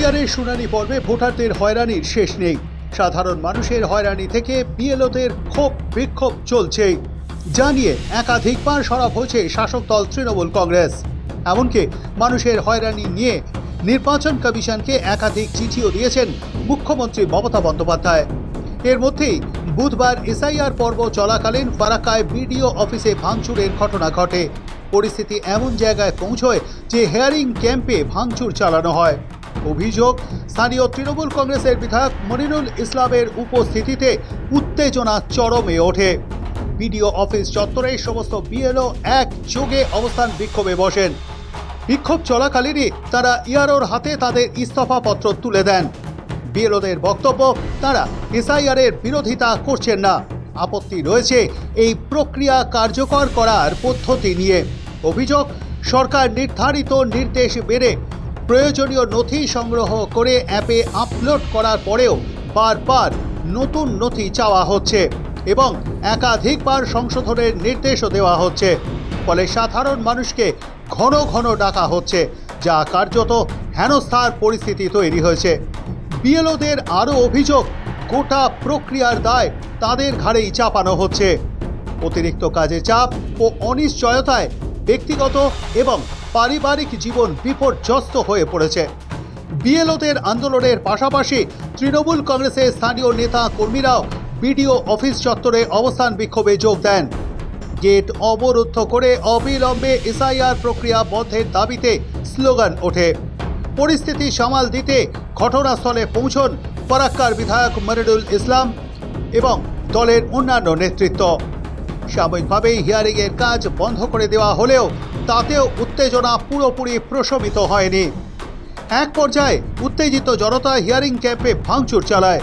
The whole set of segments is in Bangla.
এসআইআরের শুনানি পর্বে ভোটারদের হয়রানির শেষ নেই। সাধারণ মানুষের হয়রানি থেকে বিএলওদের ক্ষোভ বিক্ষোভ চলছে, জানিয়ে একাধিকবার সরব হয়েছে শাসক দল তৃণমূল কংগ্রেস। এমনকি মানুষের হয়রানি নিয়ে নির্বাচন কমিশনকে একাধিক চিঠিও দিয়েছেন মুখ্যমন্ত্রী মমতা বন্দ্যোপাধ্যায়। এর মধ্যেই বুধবার এসআইআর পর্ব চলাকালীন ফারাক্কায় বিডিও অফিসে ভাঙচুরের ঘটনা ঘটে। পরিস্থিতি এমন জায়গায় পৌঁছয় যে হিয়ারিং ক্যাম্পে ভাঙচুর চালানো হয়। অভিযোগ, স্থানীয় তৃণমূল কংগ্রেসের বিধায়ক মনিরুল ইসলামের উপস্থিতিতে উত্তেজনা চরমে ওঠে। বিডিও অফিস চত্বরে সমস্ত বিএলও একযোগে অবস্থান বিক্ষোভে বসেন। বিক্ষোভ চলাকালীনই তারা ইআরওর হাতে তাদের ইস্তফাপত্র তুলে দেন। বিএলওদের বক্তব্য, তারা এসআইআরের বিরোধিতা করছেন না, আপত্তি রয়েছে এই প্রক্রিয়া কার্যকর করার পদ্ধতি নিয়ে। অভিযোগ, সরকার নির্ধারিত নির্দেশ মেনে প্রয়োজনীয় নথি সংগ্রহ করে অ্যাপে আপলোড করার পরেও বারবার নতুন নথি চাওয়া হচ্ছে এবং একাধিকবার সংশোধনের নির্দেশও দেওয়া হচ্ছে। ফলে সাধারণ মানুষকে ঘন ঘন ডাকা হচ্ছে, যা কার্যত হেনস্থার পরিস্থিতি তৈরি হয়েছে। বিএলওদের আরও অভিযোগ, গোটা প্রক্রিয়ার দায় তাদের ঘাড়েই চাপানো হচ্ছে। অতিরিক্ত কাজের চাপ ও অনিশ্চয়তায় ব্যক্তিগত এবং পারিবারিক জীবন বিপর্যস্ত হয়ে পড়েছে। বিএলওদের আন্দোলনের পাশাপাশি তৃণমূল কংগ্রেসের স্থানীয় নেতা কর্মীরাও বিডিও অফিস চত্বরে অবস্থান বিক্ষোভে যোগ দেন। গেট অবরুদ্ধ করে অবিলম্বে এসআইআর প্রক্রিয়া বন্ধের দাবিতে স্লোগান ওঠে। পরিস্থিতি সামাল দিতে ঘটনাস্থলে পৌঁছন ফারাক্কার বিধায়ক মনিরুল ইসলাম এবং দলের অন্যান্য নেতৃত্ব। সাময়িকভাবেই হিয়ারিংয়ের কাজ বন্ধ করে দেওয়া হলেও তাতেও উত্তেজনা পুরোপুরি প্রশমিত হয়নি। এক পর্যায়ে উত্তেজিত জনতা হিয়ারিং ক্যাম্পে ভাঙচুর চালায়।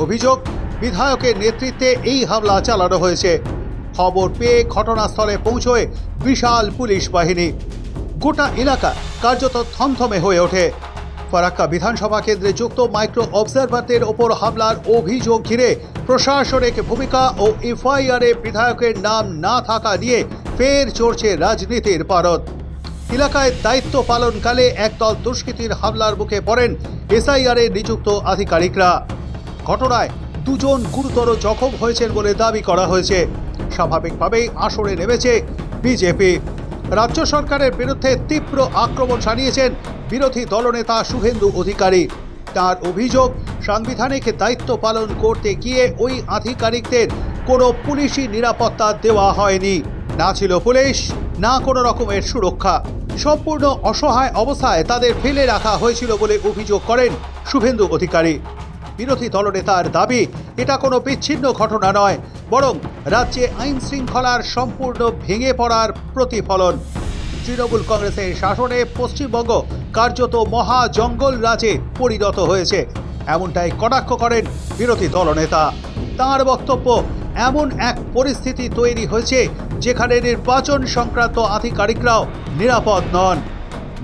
অভিযোগ, বিধায়কের নেতৃত্বে এই হামলা চালানো হয়েছে। খবর পেয়ে ঘটনাস্থলে পৌঁছয় বিশাল পুলিশ বাহিনী। গোটা এলাকা কার্যত থমথমে হয়ে ওঠে। ফারাক্কা বিধানসভা কেন্দ্রে যুক্ত মাইক্রো অবজারভারদের ওপর হামলার অভিযোগ ঘিরে প্রশাসনিক ভূমিকা ও এফআইআরে বিধায়কের নাম না থাকা নিয়ে ফের চড়ছে রাজনীতির পারদ। এলাকায় দায়িত্ব পালনকালে একদল দুষ্কৃতীর হামলার মুখে পড়েন এসআইআরে নিযুক্ত আধিকারিকরা। ঘটনায় দুজন গুরুতর জখম হয়েছেন বলে দাবি করা হয়েছে। স্বাভাবিকভাবেই আসরে নেমেছে বিজেপি। রাজ্য সরকারের বিরুদ্ধে তীব্র আক্রমণ জানিয়েছেন বিরোধী দলনেতা শুভেন্দু অধিকারী। তার অভিযোগ, সাংবিধানিক দায়িত্ব পালন করতে গিয়ে ওই আধিকারিকদের কোনো পুলিশি নিরাপত্তা দেওয়া হয়নি। না ছিল পুলিশ, না কোনো রকমের সুরক্ষা। সম্পূর্ণ অসহায় অবস্থায় তাদের ফেলে রাখা হয়েছিল বলে অভিযোগ করেন শুভেন্দু অধিকারী। বিরোধী দলনেতার দাবি, এটা কোনো বিচ্ছিন্ন ঘটনা নয়, বরং রাজ্যে আইন শৃঙ্খলার সম্পূর্ণ ভেঙে পড়ার প্রতিফলন। তৃণমূল কংগ্রেসের শাসনে পশ্চিমবঙ্গ কার্যত মহা জঙ্গল রাজে পরিণত হয়েছে, এমনটাই কটাক্ষ করেন বিরোধী দলনেতা। তাঁর বক্তব্য, এমন এক পরিস্থিতি তৈরি হয়েছে যেখানে নির্বাচন সংক্রান্ত আধিকারিকরাও নিরাপদ নন।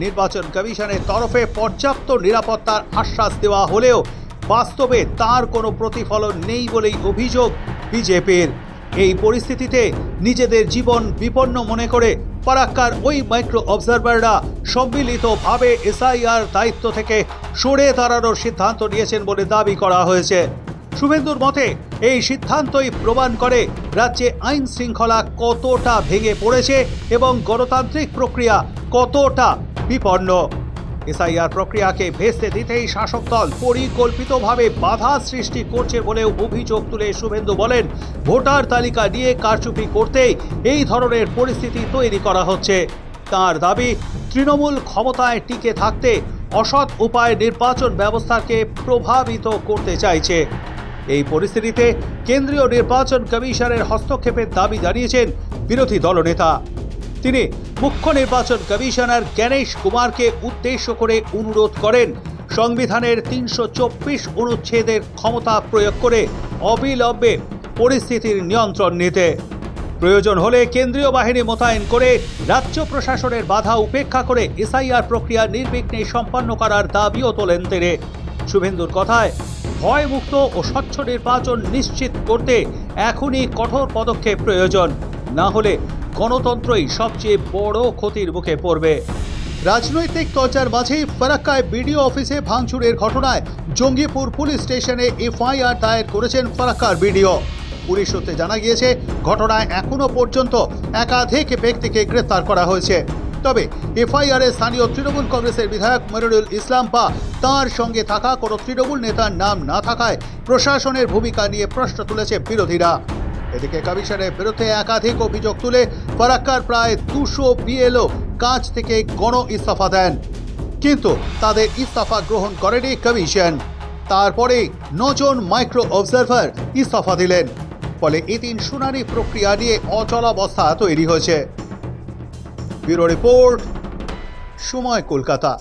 নির্বাচন কমিশনের তরফে পর্যাপ্ত নিরাপত্তার আশ্বাস দেওয়া হলেও বাস্তবে তার কোনো প্রতিফলন নেই বলেই অভিযোগ বিজেপির। এই পরিস্থিতিতে নিজেদের জীবন বিপন্ন মনে করে ফারাক্কার ওই মাইক্রো অবজারভাররা সম্মিলিতভাবে এসআইআর দায়িত্ব থেকে সরে দাঁড়ানোর সিদ্ধান্ত নিয়েছেন বলে দাবি করা হয়েছে। শুভেন্দুর মতে, এই সিদ্ধান্তই প্রমাণ করে রাজ্যে আইন শৃঙ্খলা কতটা ভেঙে পড়েছে এবং গণতান্ত্রিক প্রক্রিয়া কতটা বিপন্ন। এসআইআর প্রক্রিয়াকে ভেস্তে দিতেই শাসক দল পরিকল্পিতভাবে বাধা সৃষ্টি করছে বলেও অভিযোগ তুলে শুভেন্দু বলেন, ভোটার তালিকা নিয়ে কারচুপি করতেই এই ধরনের পরিস্থিতি তৈরি করা হচ্ছে। তার দাবি, তৃণমূল ক্ষমতায় টিকে থাকতে অসৎ উপায়ে নির্বাচন ব্যবস্থাকে প্রভাবিত করতে চাইছে। এই পরিস্থিতিতে কেন্দ্রীয় নির্বাচন কমিশনের হস্তক্ষেপের দাবি জানিয়েছেন বিরোধী দলনেতা। তিনি মুখ্য নির্বাচন কমিশনার জ্ঞানেশ কুমারকে উদ্দেশ্য করে অনুরোধ করেন, সংবিধানের ৩২৪ অনুচ্ছেদের ক্ষমতা প্রয়োগ করে অবিলম্বে পরিস্থিতির নিয়ন্ত্রণ নিতে, প্রয়োজন হলে কেন্দ্রীয় বাহিনী মোতায়েন করে রাজ্য প্রশাসনের বাধা উপেক্ষা করে এসআইআর প্রক্রিয়া নির্বিঘ্নে সম্পন্ন করার দাবিও তোলেন তিনি। শুভেন্দুর কথায়, ভয়মুক্ত ও স্বচ্ছ নির্বাচন নিশ্চিত করতে এখনই কঠোর পদক্ষেপ প্রয়োজন, না হলে গণতন্ত্রই সবচেয়ে বড় ক্ষতির মুখে পড়বে। রাজনৈতিক চর্চার মাঝেই ফারাক্কায় বিডিও অফিসে ভাঙচুরের ঘটনায় জঙ্গিপুর পুলিশ স্টেশনে এফআইআর দায়ের করেছেন ফারাক্কার বিডিও। পুলিশ সূত্রে জানা গিয়েছে, ঘটনায় এখনো পর্যন্ত একাধিক ব্যক্তিকে গ্রেফতার করা হয়েছে। তবে এফআইআরে স্থানীয় তৃণমূল কংগ্রেসের বিধায়ক মনিরুল ইসলাম বা তাঁর সঙ্গে থাকা কোনো তৃণমূল নেতার নাম না থাকায় প্রশাসনের ভূমিকা নিয়ে প্রশ্ন তুলেছে বিরোধীরা। এদিকে কমিশনের বিরুদ্ধে একাধিক অভিযোগ তুলে ফারাক্কার প্রায় 200 বিএলও কাজ থেকে গণ ইস্তফা দেন, কিন্তু তাদের ইস্তফা গ্রহণ করেনি কমিশন। তারপরে 9 জন মাইক্রো অবজারভার ইস্তফা দিলেন, ফলে এদিন শুনানি প্রক্রিয়া নিয়ে অচলাবস্থা তৈরি হয়েছে। ব্যুরো রিপোর্ট, সময় কলকাতা।